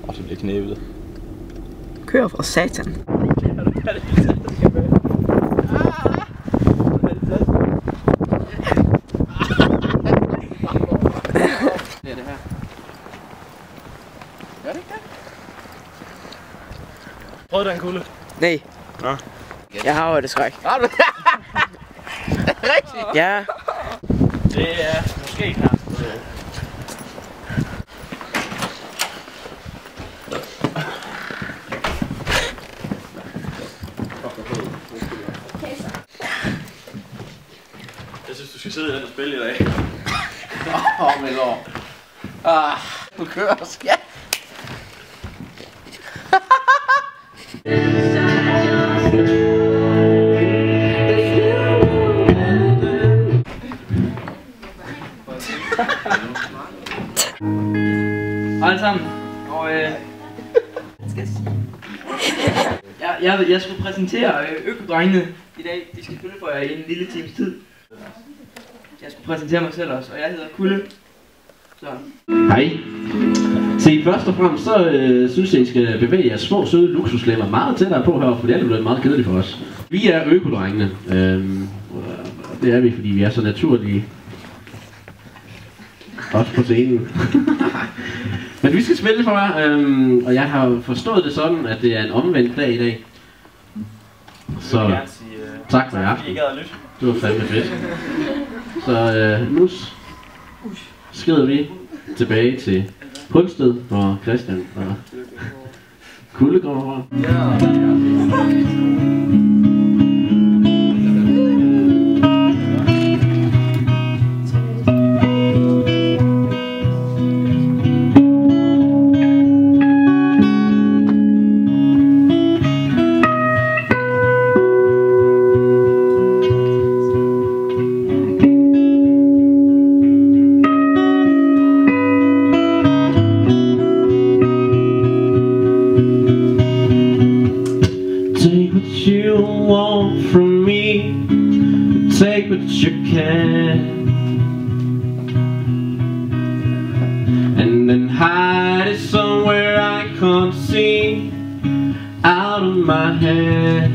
Og så bliver knævet. Kør for satan. Det er det her. Gør det ikke det? Prøv den kulde. Nej. Nå. Jeg har jo det skræk. Har du? Rigtigt? Ja. Det er måske her. Jeg synes, du skal sidde i den og spille i dag. Men lov. Du kører også. Ja. Alle sammen. Og jeg skulle præsentere Økodrengene i dag. De skal spille for jer i en lille times tid. Jeg skulle præsentere mig selv også, og jeg hedder Kulle. Så. Hej. Se, først og fremmest så synes jeg, I skal bevæge jeres små, søde luksuslemmer meget tættere på her, for det er blevet meget kedeligt for os. Vi er Økodrengene. Det er vi, fordi vi er så naturlige. Også på scenen. Men vi skal spille for jer, og jeg har forstået det sådan, at det er en omvendt dag i dag. Så tak for jer. Det var fandme fedt. Så nu skrider vi tilbage til Hulsted, hvor Christian og Kulle kommer fra. You want from me, take what you can, and then hide it somewhere I can't see, out of my head.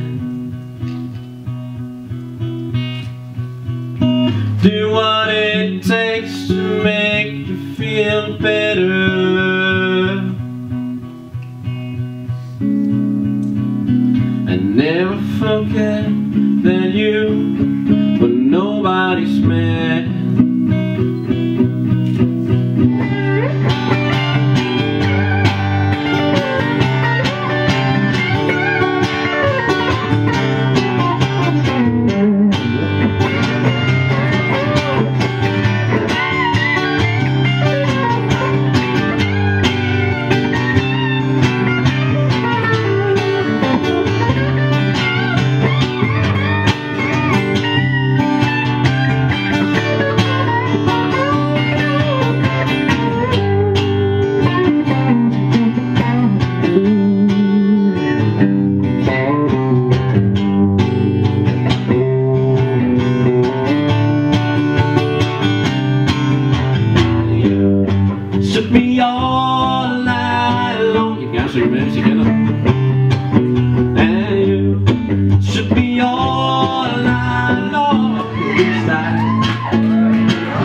Do what it takes to make you feel better. Never forget that you were nobody's man. Took me all night long. You can sing med, together. And you took me all night long. Hvis der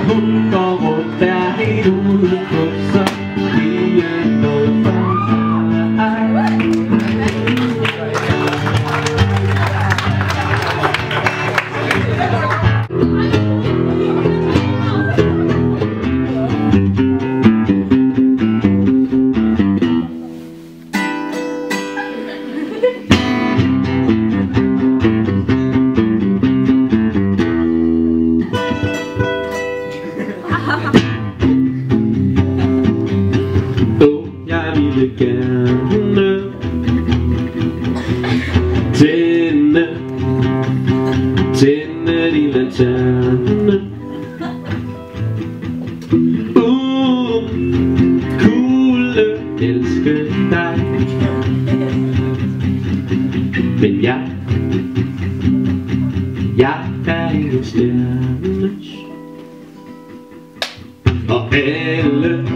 hun går rundt der helt ude på, så bliver noget for jeg ville gerne tænde din lanterne. Kugle, elske dig. Men jeg er en stjerne. Og alle